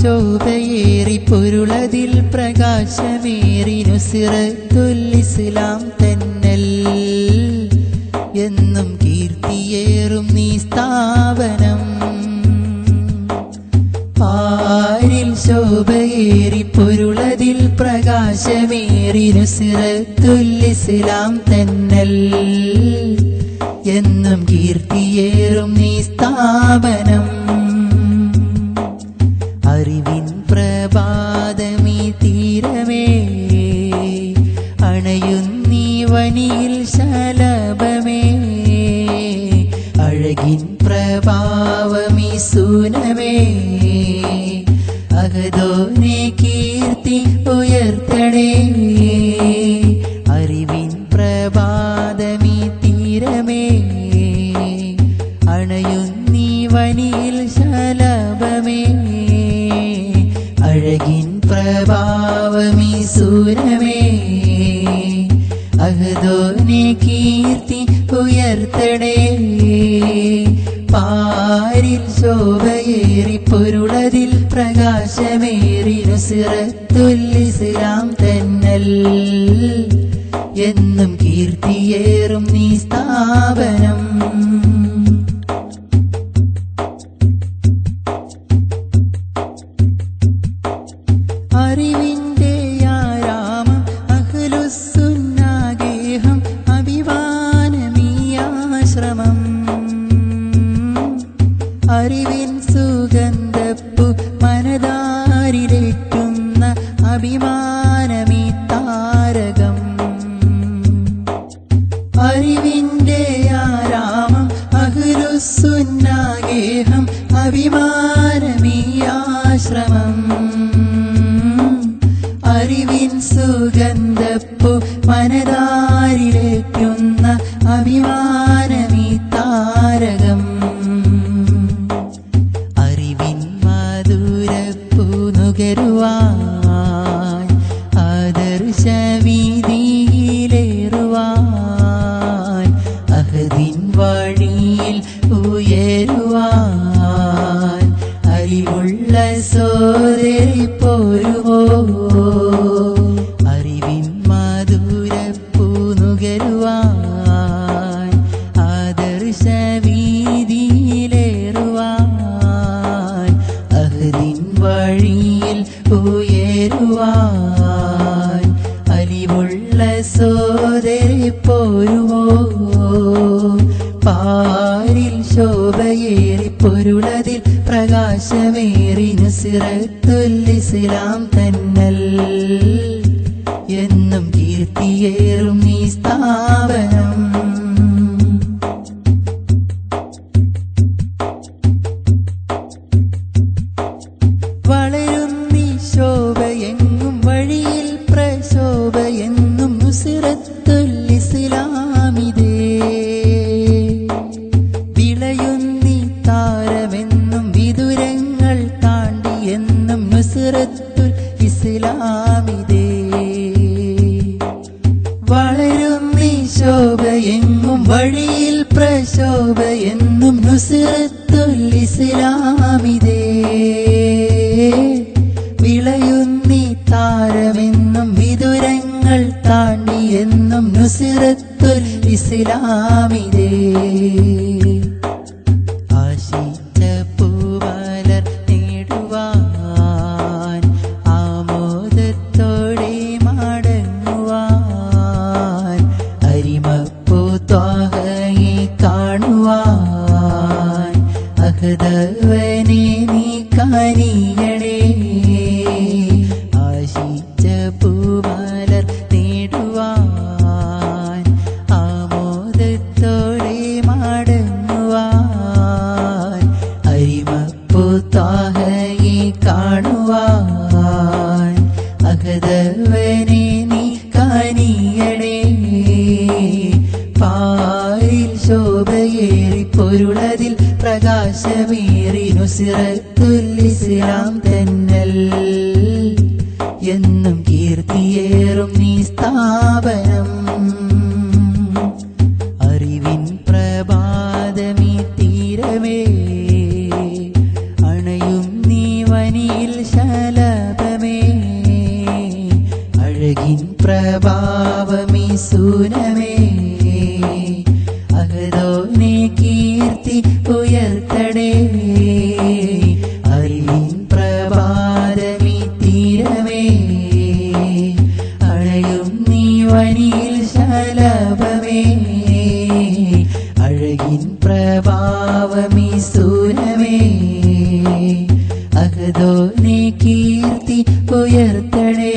ശോഭയേറി പൊരുളതിൽ പ്രകാശമേറി നുസ്രത്തുൽ ഇസ്ലാം തന്നൽ എന്നും കീർത്തിയേറും നീ സ്ഥാപനം പാരിൽ ശോഭയേറി പൊരുളതിൽ പ്രകാശമേറി നുസ്രത്തുൽ ഇസ്ലാം തന്നൽ എന്നും കീർത്തിയേറും നീ സ്ഥാപനം അറിവിൻ പ്രഭാതമീ തീരമേ അണയുന്നീ വനിയിൽ ശലഭമേ അഴകിൻ പ്രഭാവമീ സൂനമേ അഹദോനെ കീർത്തി ഉയർത്തണേ അറിവിൻ പ്രഭാതമീ തീരമേ അണയുന്നീ വനിയിൽ ശലഭമേ അഴകിൻ പ്രഭാവമീ സൂരമേ അഹദോനെ കീർത്തി ഉയർത്തണേ പാരിൽ ശോഭയേറി പൊരുളതിൽ പ്രകാശമേറി നുസ്രത്തുൽ ഇസ്ലാം തന്നൽ എന്നും കീർത്തിയേറും നീ സ്ഥാപനം അറിവിന്റെ ആരാമം അഹ്ലുസുന്നാഗേഹം അഭിമാനമീയാശ്രമം അറിവിൻ സുഗന്ധപ്പു മനതാരിലേറ്റുന്ന അഭിമാനമീ താരകം അറിവിന്റെ ആരാമം അഹ്ലുസുന്നാഗേഹം അഭിമാനമീയാശ്രമം അറിവിൻ സുഗന്ധപ്പു മനതാരിലേറ്റുന്ന അഭിമാനമീ താരകം അറിവിൻ മധുരപ്പു നുകരുവാൻ ആദർശവീതിയിലേറുവാൻ അഹദിൻ വഴിയിൽ ഉയരുവാൻ അറിവുള്ള സോദരി പോരുവോ അറിവിൻ മധുരപ്പു നുകരുവാൻ ആദർശവീതിയിലേറുവാൻ അഹദിൻ വഴിയിൽ ഉയരുവാൻ അലിവുള്ള സോദരി പോരുവോ പാരിൽ ശോഭയേറി പൊരുളതിൽ പ്രകാശമേറി നുസ്രത്തുൽ ഇസ്ലാം തന്നൽ എന്നും കീർത്തിയേറും നീ സ്ഥാപനം വളരുന്നീ ശോഭയെങ്ങും വഴിയിൽ പ്രശോഭയെന്നും നുസ്രത്തുൽ ഇസ്ലാമിതേ വിളയുന്നീ താരമെന്നും വിദുരങ്ങൾ താണ്ടിയെന്നും നുസ്രത്തുൽ ഇസ്ലാമിതേ വളരുന്നീ ശോഭയെങ്ങും വഴിയിൽ പ്രശോഭയെന്നും നുസ്രത്തുൽ ഇസ്ലാമിതേ വിളയുന്നീ താരമെന്നും വിദുരങ്ങൾ താണ്ടിയെന്നും നുസ്രത്തുൽ ഇസ്ലാമിതേ ആശിച്ച പൂവാലർ നേടുവാൻ ആമോദത്തോടെ മടങ്ങുവാൻ അരിമപ്പൂ ത്വാഹയെ കാണുവാൻ അഹദവനെ നീ കനിയണേ ആശിച്ച പൂവാലർ നേടുവാൻ ആമോദത്തോടെ മടങ്ങുവാൻ അരിമപ്പൂ ത്വാഹയെ കാണുവാൻ അഹദവനെ നീ കനിയണേ പാരിൽ ശോഭയേറി പൊരുളതിൽ പ്രകാശമേറി നുസ്രത്തുൽ ഇസ്ലാം തന്നൽ എന്നും കീർത്തിയേറും നീ സ്ഥാപനം അറിവിൻ പ്രഭാതമീ തീരമേ അണയും നീ വനിയിൽ സൂനമേ അഹദോനെ കീർത്തി ഉയർത്തടേ അറിവിൻ പ്രഭാതമീ തീരമേ അഴയും നീ വനിയിൽ ശലഭമേ അഴകിൻ പ്രഭാവമീ സൂനമേ അഹദോനെ കീർത്തി ഉയർത്തടേ